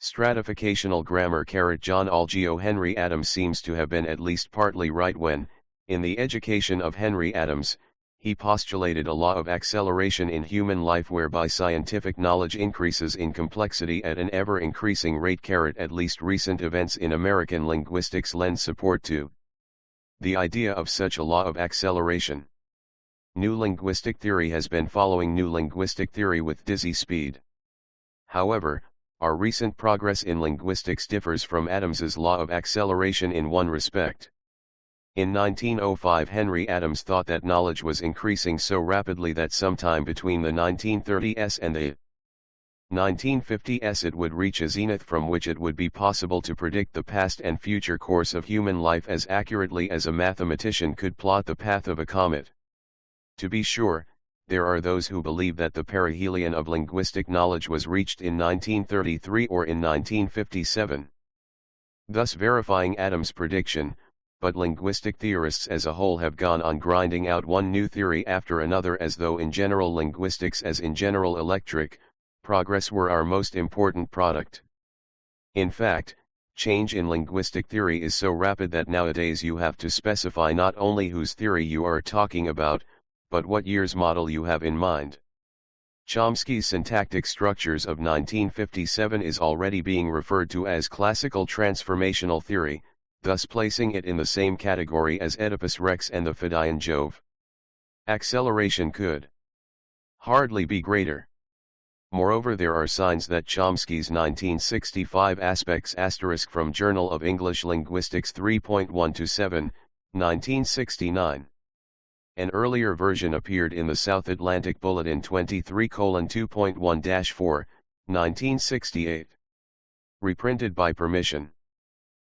Stratificational grammar. John Algeo. Henry Adams seems to have been at least partly right when, in The Education of Henry Adams, he postulated a law of acceleration in human life whereby scientific knowledge increases in complexity at an ever-increasing rate. At least recent events in American linguistics lend support to the idea of such a law of acceleration. New linguistic theory has been following new linguistic theory with dizzy speed. However, our recent progress in linguistics differs from Adams's law of acceleration in one respect. In 1905, Henry Adams thought that knowledge was increasing so rapidly that sometime between the 1930s and the 1950s it would reach a zenith from which it would be possible to predict the past and future course of human life as accurately as a mathematician could plot the path of a comet. To be sure, there are those who believe that the perihelion of linguistic knowledge was reached in 1933 or in 1957, thus verifying Adams' prediction, but linguistic theorists as a whole have gone on grinding out one new theory after another as though in general linguistics as in General Electric, progress were our most important product. In fact, change in linguistic theory is so rapid that nowadays you have to specify not only whose theory you are talking about, but what year's model you have in mind. Chomsky's syntactic structures of 1957 is already being referred to as classical transformational theory, thus placing it in the same category as Oedipus Rex and the Phaidian Jove. Acceleration could hardly be greater. Moreover, there are signs that Chomsky's 1965 aspects * from Journal of English Linguistics 3.127, 1969. An earlier version appeared in the South Atlantic Bulletin 23:2.1-4, 1968. Reprinted by permission.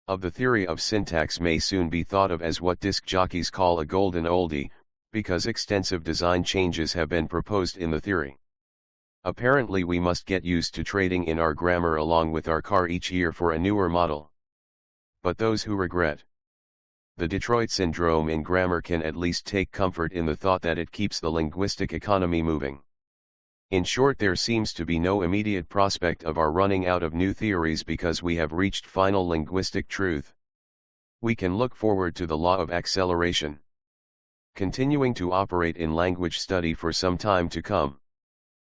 Of the theory of syntax may soon be thought of as what disc jockeys call a golden oldie, because extensive design changes have been proposed in the theory. Apparently we must get used to trading in our grammar along with our car each year for a newer model. But those who regret the Detroit syndrome in grammar can at least take comfort in the thought that it keeps the linguistic economy moving. In short, there seems to be no immediate prospect of our running out of new theories because we have reached final linguistic truth. We can look forward to the law of acceleration continuing to operate in language study for some time to come.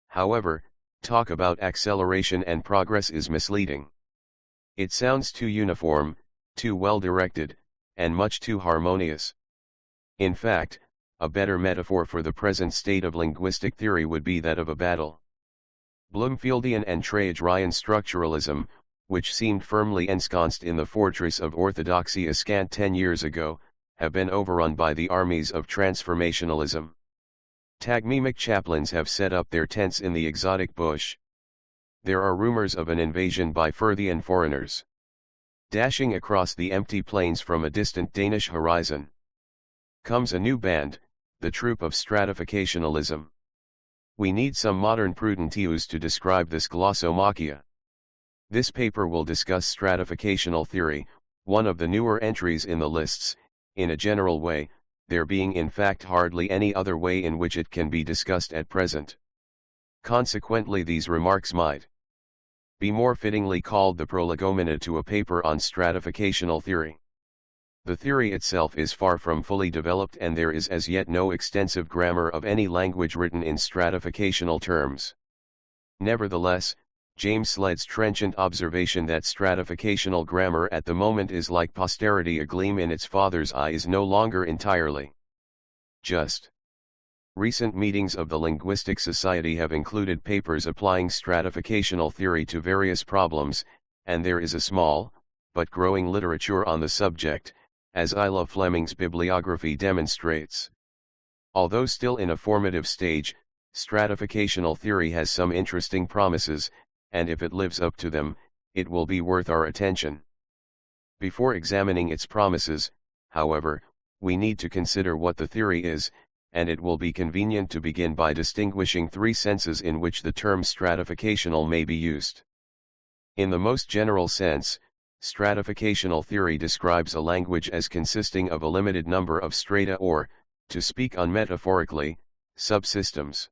However, talk about acceleration and progress is misleading. It sounds too uniform, too well directed, and much too harmonious. In fact, a better metaphor for the present state of linguistic theory would be that of a battle. Bloomfieldian and Trajan structuralism, which seemed firmly ensconced in the fortress of orthodoxy a scant 10 years ago, have been overrun by the armies of transformationalism. Tagmemic chaplains have set up their tents in the exotic bush. There are rumors of an invasion by Furthian foreigners dashing across the empty plains from a distant Danish horizon. Comes a new band, the troupe of stratificationalism. We need some modern prudentius to describe this glossomachia. This paper will discuss stratificational theory, one of the newer entries in the lists, in a general way, there being in fact hardly any other way in which it can be discussed at present. Consequently, these remarks might be more fittingly called the prolegomena to a paper on stratificational theory. The theory itself is far from fully developed and there is as yet no extensive grammar of any language written in stratificational terms. Nevertheless, James Sled's trenchant observation that stratificational grammar at the moment is like posterity a gleam in its father's eye is no longer entirely just. Recent meetings of the Linguistic Society have included papers applying stratificational theory to various problems, and there is a small, but growing literature on the subject, as Ila Fleming's bibliography demonstrates. Although still in a formative stage, stratificational theory has some interesting promises, and if it lives up to them, it will be worth our attention. Before examining its promises, however, we need to consider what the theory is, and it will be convenient to begin by distinguishing three senses in which the term stratificational may be used. In the most general sense, stratificational theory describes a language as consisting of a limited number of strata or, to speak unmetaphorically, subsystems.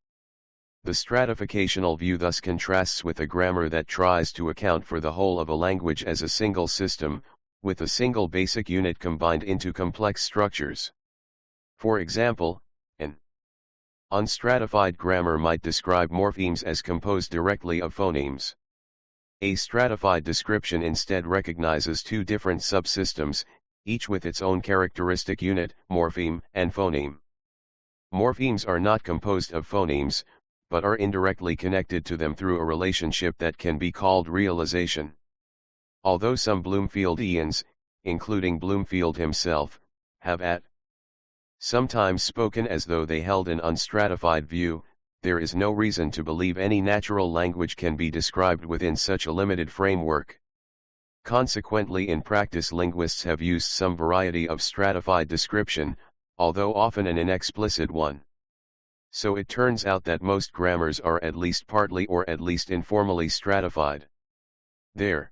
The stratificational view thus contrasts with a grammar that tries to account for the whole of a language as a single system, with a single basic unit combined into complex structures. For example, an unstratified grammar might describe morphemes as composed directly of phonemes. A stratified description instead recognizes two different subsystems, each with its own characteristic unit, morpheme and phoneme. Morphemes are not composed of phonemes, but are indirectly connected to them through a relationship that can be called realization. Although some Bloomfieldians, including Bloomfield himself, have at sometimes spoken as though they held an unstratified view, there is no reason to believe any natural language can be described within such a limited framework. Consequently, in practice, linguists have used some variety of stratified description, although often an inexplicit one. So it turns out that most grammars are at least partly or at least informally stratified. Their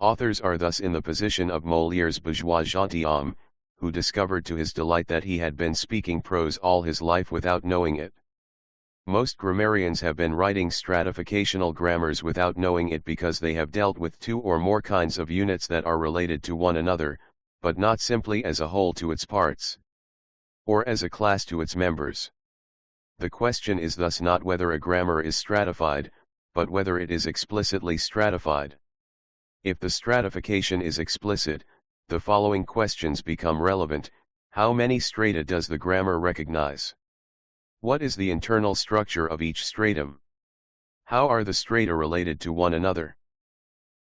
authors are thus in the position of Molière's bourgeois gentilhomme, who discovered to his delight that he had been speaking prose all his life without knowing it. Most grammarians have been writing stratificational grammars without knowing it because they have dealt with two or more kinds of units that are related to one another, but not simply as a whole to its parts, or as a class to its members. The question is thus not whether a grammar is stratified, but whether it is explicitly stratified. If the stratification is explicit, the following questions become relevant: how many strata does the grammar recognize? What is the internal structure of each stratum? How are the strata related to one another?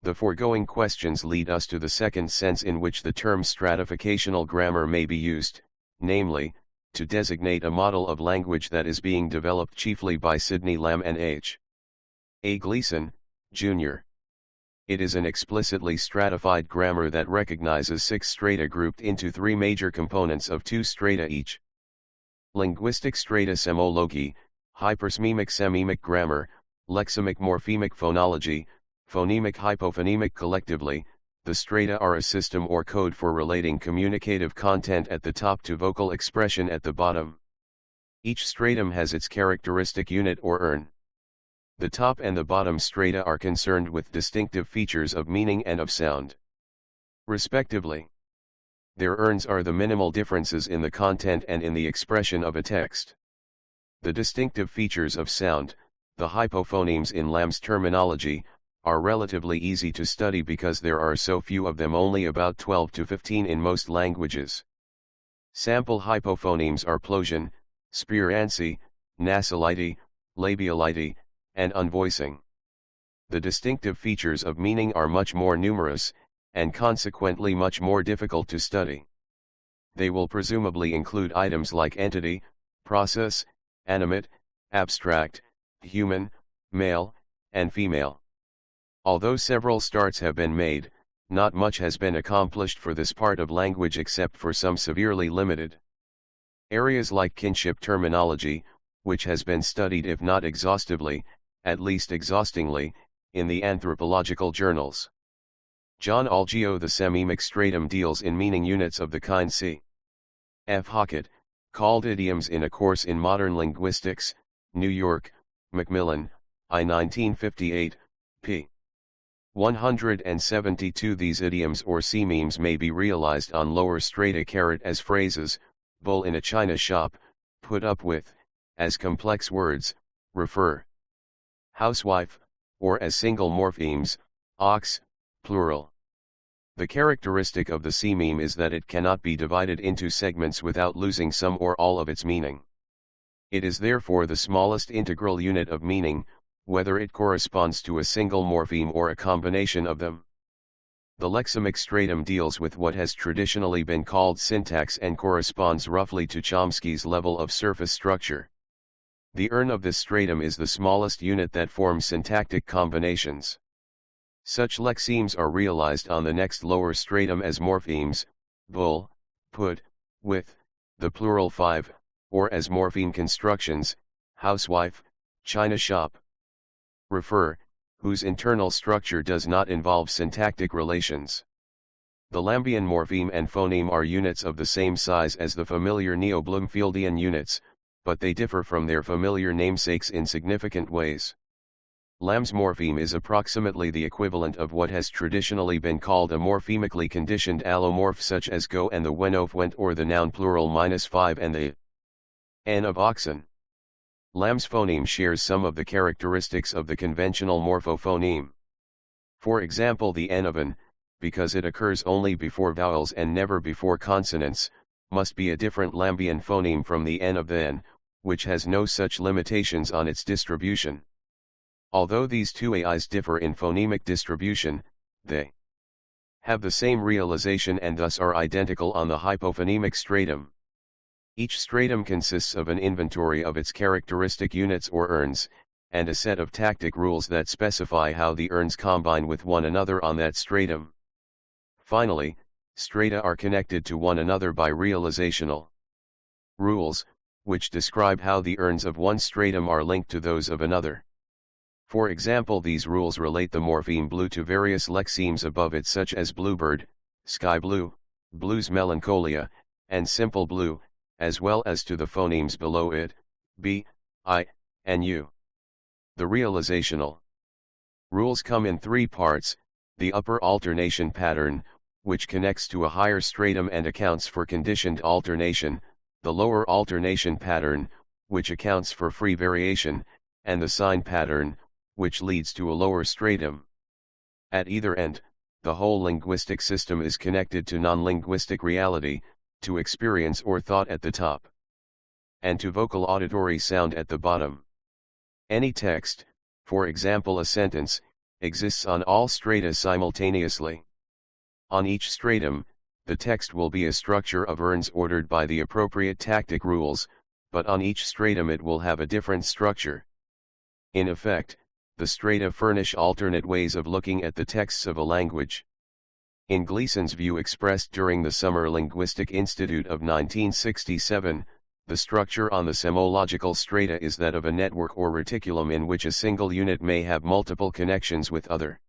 The foregoing questions lead us to the second sense in which the term stratificational grammar may be used, namely, to designate a model of language that is being developed chiefly by Sidney Lamb and H. A. Gleason, Jr. It is an explicitly stratified grammar that recognizes 6 strata grouped into 3 major components of 2 strata each. Linguistic strata: semology, hypersmemic sememic grammar, lexemic morphemic phonology, phonemic hypophonemic. Collectively, the strata are a system or code for relating communicative content at the top to vocal expression at the bottom. Each stratum has its characteristic unit or urn. The top and the bottom strata are concerned with distinctive features of meaning and of sound, respectively. Their urns are the minimal differences in the content and in the expression of a text. The distinctive features of sound, the hypophonemes in Lamb's terminology, are relatively easy to study because there are so few of them, only about 12 to 15 in most languages. Sample hypophonemes are plosion, spirancy, nasality, labiality, and unvoicing. The distinctive features of meaning are much more numerous, and consequently much more difficult to study. They will presumably include items like entity, process, animate, abstract, human, male, and female. Although several starts have been made, not much has been accomplished for this part of language except for some severely limited areas like kinship terminology, which has been studied if not exhaustively, at least exhaustingly, in the anthropological journals. John Algeo: The Sememic Stratum deals in meaning units of the kind C. F. Hockett, called idioms in a course in modern linguistics, New York, Macmillan, I. 1958, p. 172. These idioms or sememes may be realized on lower strata as phrases: bull in a china shop, put up with, as complex words, refer, housewife, or as single morphemes, ox, plural. The characteristic of the sememe is that it cannot be divided into segments without losing some or all of its meaning. It is therefore the smallest integral unit of meaning, whether it corresponds to a single morpheme or a combination of them. The lexemic stratum deals with what has traditionally been called syntax and corresponds roughly to Chomsky's level of surface structure. The urn of this stratum is the smallest unit that forms syntactic combinations. Such lexemes are realized on the next lower stratum as morphemes: bull, put, with, the plural 5, or as morpheme constructions: housewife, china shop. Refer, whose internal structure does not involve syntactic relations. The Lambian morpheme and phoneme are units of the same size as the familiar Neo-Bloomfieldian units, but they differ from their familiar namesakes in significant ways. Lamb's morpheme is approximately the equivalent of what has traditionally been called a morphemically conditioned allomorph, such as go and the when of went, or the noun plural -5 and the n of oxen. Lamb's phoneme shares some of the characteristics of the conventional morphophoneme. For example, the n of an, because it occurs only before vowels and never before consonants, must be a different Lambian phoneme from the n of then, which has no such limitations on its distribution. Although these two AIs differ in phonemic distribution, they have the same realization and thus are identical on the hypophonemic stratum. Each stratum consists of an inventory of its characteristic units or urns, and a set of tactic rules that specify how the urns combine with one another on that stratum. Finally, strata are connected to one another by realizational rules, which describe how the urns of one stratum are linked to those of another. For example, these rules relate the morpheme blue to various lexemes above it, such as bluebird, sky blue, blues melancholia, and simple blue, as well as to the phonemes below it, b, I, and u. The realizational rules come in three parts: the upper alternation pattern, which connects to a higher stratum and accounts for conditioned alternation, the lower alternation pattern, which accounts for free variation, and the sign pattern, which leads to a lower stratum. At either end, the whole linguistic system is connected to non-linguistic reality, to experience or thought at the top, and to vocal auditory sound at the bottom. Any text, for example a sentence, exists on all strata simultaneously. On each stratum, the text will be a structure of urns ordered by the appropriate tactic rules, but on each stratum it will have a different structure. In effect, the strata furnish alternate ways of looking at the texts of a language. In Gleason's view expressed during the Summer Linguistic Institute of 1967, the structure on the semological strata is that of a network or reticulum in which a single unit may have multiple connections with other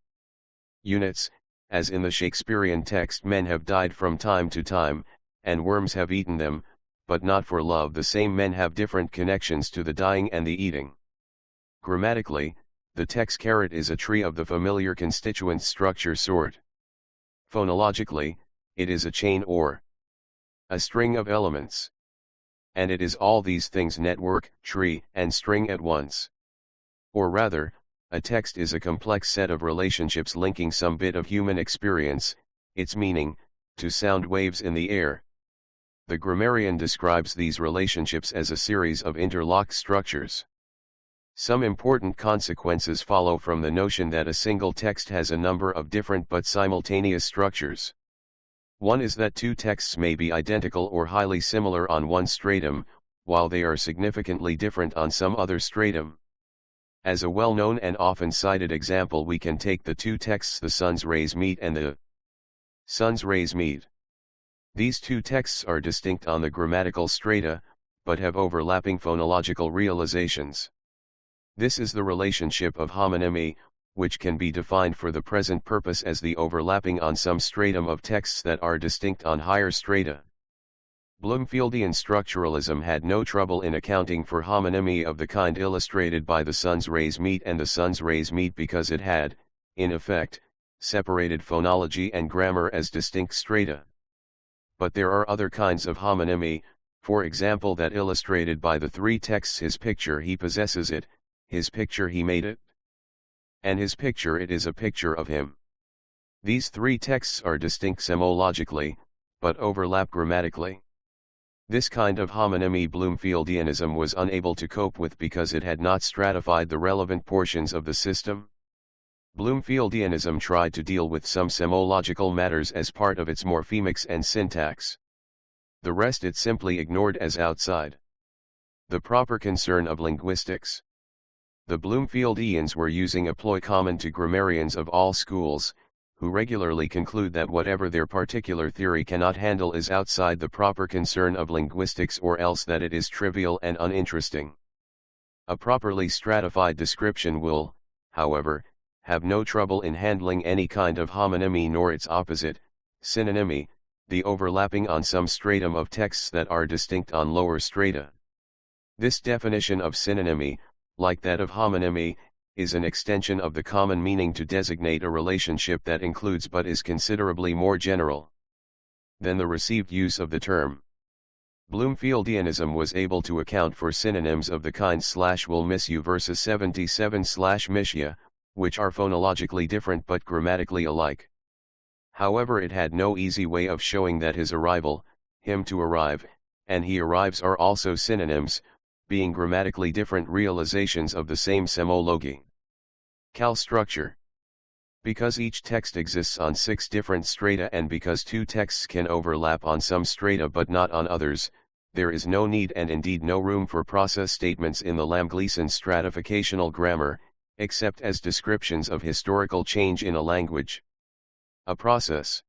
units, as in the Shakespearean text, men have died from time to time, and worms have eaten them, but not for love. The same men have different connections to the dying and the eating. Grammatically, the text caret is a tree of the familiar constituent structure sort. Phonologically, it is a chain or a string of elements. And it is all these things: network, tree, and string at once. Or rather, a text is a complex set of relationships linking some bit of human experience, its meaning, to sound waves in the air. The grammarian describes these relationships as a series of interlocked structures. Some important consequences follow from the notion that a single text has a number of different but simultaneous structures. One is that two texts may be identical or highly similar on one stratum, while they are significantly different on some other stratum. As a well-known and often cited example, we can take the two texts "The sun's rays meet" and "The sun's rays meet." These two texts are distinct on the grammatical strata, but have overlapping phonological realizations. This is the relationship of homonymy, which can be defined for the present purpose as the overlapping on some stratum of texts that are distinct on higher strata. Bloomfieldian structuralism had no trouble in accounting for homonymy of the kind illustrated by "The sun's rays meet" and "The sun's rays meet" because it had, in effect, separated phonology and grammar as distinct strata. But there are other kinds of homonymy, for example that illustrated by the three texts "His picture he possesses it," "His picture he made it," and "His picture it is a picture of him." These three texts are distinct semologically, but overlap grammatically. This kind of homonymy Bloomfieldianism was unable to cope with because it had not stratified the relevant portions of the system. Bloomfieldianism tried to deal with some semological matters as part of its morphemics and syntax. The rest it simply ignored as outside the proper concern of linguistics. The Bloomfieldians were using a ploy common to grammarians of all schools, who regularly conclude that whatever their particular theory cannot handle is outside the proper concern of linguistics, or else that it is trivial and uninteresting. A properly stratified description will, however, have no trouble in handling any kind of homonymy nor its opposite, synonymy, the overlapping on some stratum of texts that are distinct on lower strata. This definition of synonymy, like that of homonymy, is an extension of the common meaning to designate a relationship that includes but is considerably more general than the received use of the term. Bloomfieldianism was able to account for synonyms of the kind /will miss you versus 77/Mishya, which are phonologically different but grammatically alike. However, it had no easy way of showing that his arrival, him to arrive, and he arrives are also synonyms, being grammatically different realizations of the same semology. Cal structure. Because each text exists on 6 different strata and because 2 texts can overlap on some strata but not on others, there is no need and indeed no room for process statements in the Lamb-Gleason stratificational grammar, except as descriptions of historical change in a language. A process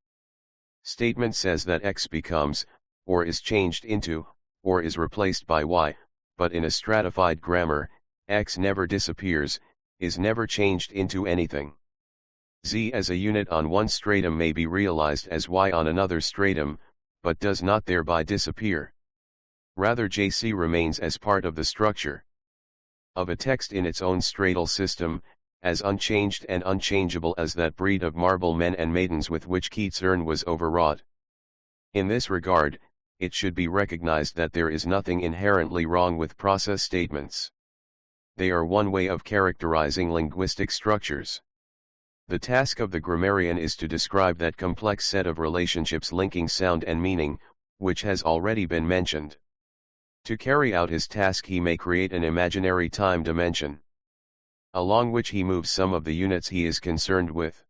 statement says that X becomes, or is changed into, or is replaced by Y, but in a stratified grammar, X never disappears, is never changed into anything. Z as a unit on one stratum may be realized as Y on another stratum, but does not thereby disappear. Rather, JC remains as part of the structure of a text in its own stratal system, as unchanged and unchangeable as that breed of marble men and maidens with which Keats' urn was overwrought. In this regard, it should be recognized that there is nothing inherently wrong with process statements. They are one way of characterizing linguistic structures. The task of the grammarian is to describe that complex set of relationships linking sound and meaning, which has already been mentioned. To carry out his task, he may create an imaginary time dimension, along which he moves some of the units he is concerned with.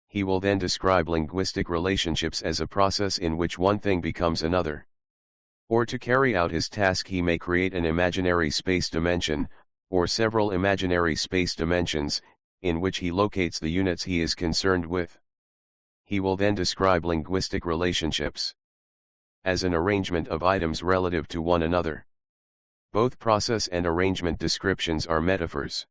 He will then describe linguistic relationships as a process in which one thing becomes another. Or to carry out his task, he may create an imaginary space dimension, or several imaginary space dimensions, in which he locates the units he is concerned with. He will then describe linguistic relationships as an arrangement of items relative to one another. Both process and arrangement descriptions are metaphors.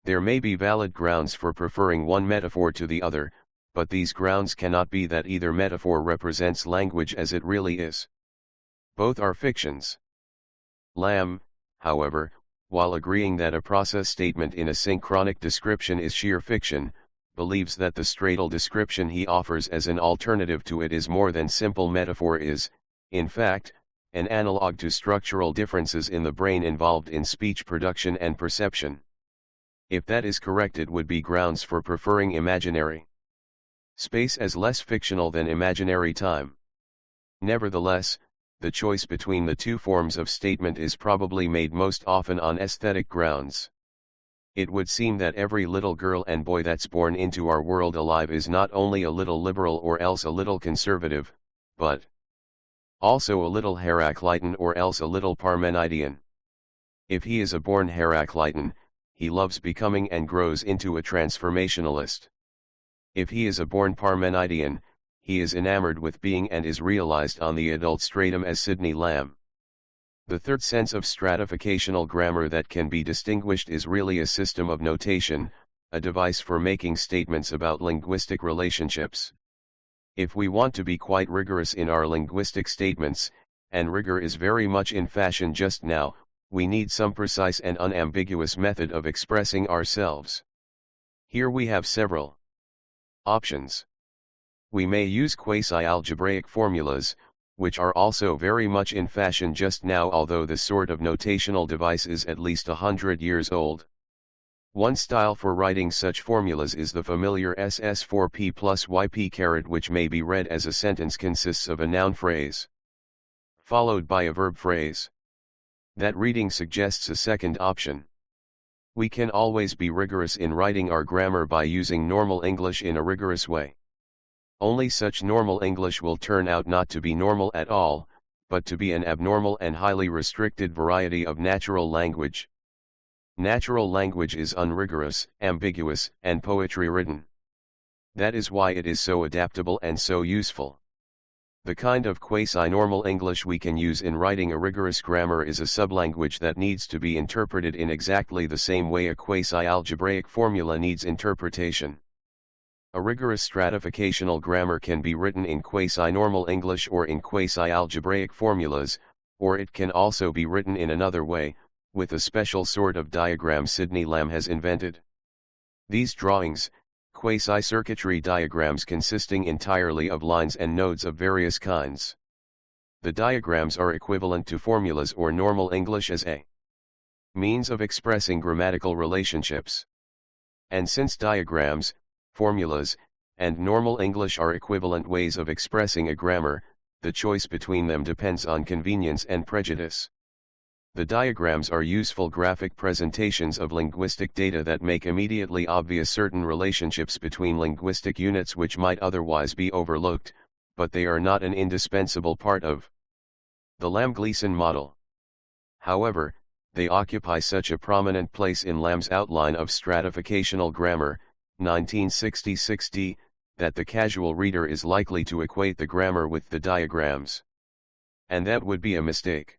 There may be valid grounds for preferring one metaphor to the other, but these grounds cannot be that either metaphor represents language as it really is. Both are fictions. Lamb, however, while agreeing that a process statement in a synchronic description is sheer fiction, believes that the stratal description he offers as an alternative to it is more than simple metaphor is, in fact, an analog to structural differences in the brain involved in speech production and perception. If that is correct, it would be grounds for preferring imaginary space as less fictional than imaginary time. Nevertheless, the choice between the two forms of statement is probably made most often on aesthetic grounds. It would seem that every little girl and boy that's born into our world alive is not only a little liberal or else a little conservative, but also a little Heraclitan or else a little Parmenidean. If he is a born Heraclitan, he loves becoming and grows into a transformationalist. If he is a born Parmenidean, he is enamored with being and is realized on the adult stratum as Sidney Lamb. The third sense of stratificational grammar that can be distinguished is really a system of notation, a device for making statements about linguistic relationships. If we want to be quite rigorous in our linguistic statements, and rigor is very much in fashion just now, we need some precise and unambiguous method of expressing ourselves. Here we have several options. We may use quasi-algebraic formulas, which are also very much in fashion just now, although this sort of notational device is at least 100 years old. One style for writing such formulas is the familiar SS4P plus YP, which may be read as a sentence consists of a noun phrase followed by a verb phrase. That reading suggests a second option. We can always be rigorous in writing our grammar by using normal English in a rigorous way. Only such normal English will turn out not to be normal at all, but to be an abnormal and highly restricted variety of natural language. Natural language is unrigorous, ambiguous, and poetry-ridden. That is why it is so adaptable and so useful. The kind of quasi-normal English we can use in writing a rigorous grammar is a sublanguage that needs to be interpreted in exactly the same way a quasi-algebraic formula needs interpretation. A rigorous stratificational grammar can be written in quasi-normal English or in quasi-algebraic formulas, or it can also be written in another way, with a special sort of diagram Sidney Lamb has invented. These drawings, quasi-circuitry diagrams consisting entirely of lines and nodes of various kinds. The diagrams are equivalent to formulas or normal English as a means of expressing grammatical relationships. And since diagrams, formulas, and normal English are equivalent ways of expressing a grammar, the choice between them depends on convenience and prejudice. The diagrams are useful graphic presentations of linguistic data that make immediately obvious certain relationships between linguistic units which might otherwise be overlooked, but they are not an indispensable part of the Lamb-Gleason model. However, they occupy such a prominent place in Lamb's outline of stratificational grammar, 1960-60, that the casual reader is likely to equate the grammar with the diagrams. And that would be a mistake.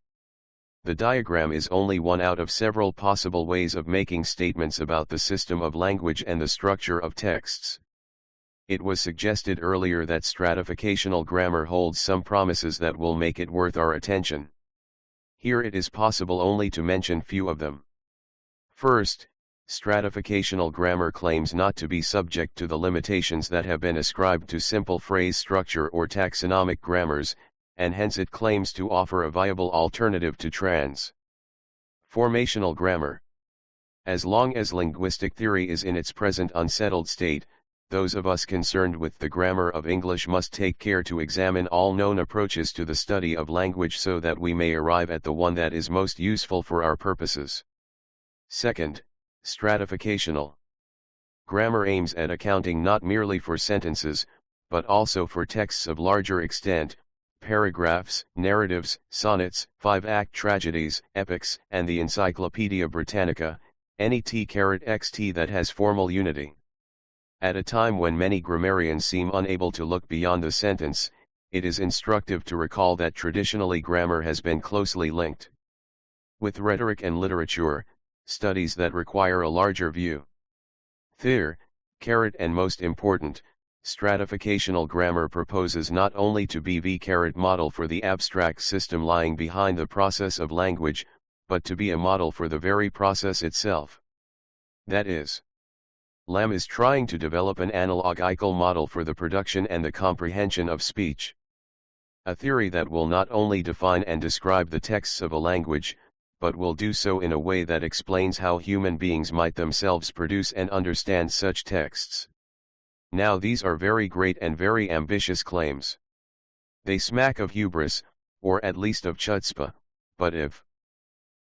The diagram is only one out of several possible ways of making statements about the system of language and the structure of texts. It was suggested earlier that stratificational grammar holds some promises that will make it worth our attention. Here it is possible only to mention few of them. First, stratificational grammar claims not to be subject to the limitations that have been ascribed to simple phrase structure or taxonomic grammars, and hence it claims to offer a viable alternative to transformational grammar. As long as linguistic theory is in its present unsettled state, those of us concerned with the grammar of English must take care to examine all known approaches to the study of language so that we may arrive at the one that is most useful for our purposes. Second, stratificational grammar aims at accounting not merely for sentences, but also for texts of larger extent, paragraphs, narratives, sonnets, five-act tragedies, epics, and the Encyclopaedia Britannica, any t-xt that has formal unity. At a time when many grammarians seem unable to look beyond the sentence, it is instructive to recall that traditionally grammar has been closely linked with rhetoric and literature, studies that require a larger view. Third, and most important, stratificational grammar proposes not only to be the model for the abstract system lying behind the process of language, but to be a model for the very process itself. That is, Lamb is trying to develop an analogical model for the production and the comprehension of speech. A theory that will not only define and describe the texts of a language, but will do so in a way that explains how human beings might themselves produce and understand such texts. Now these are very great and very ambitious claims. They smack of hubris, or at least of chutzpah, but if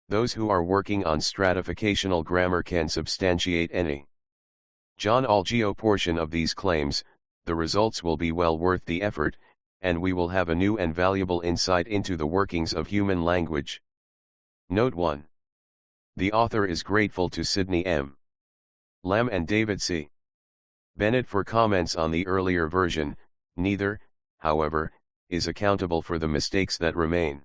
those who are working on stratificational grammar can substantiate any John Algeo portion of these claims, the results will be well worth the effort, and we will have a new and valuable insight into the workings of human language. Note 1. The author is grateful to Sidney M. Lamb and David C. Bennett for comments on the earlier version. Neither, however, is accountable for the mistakes that remain.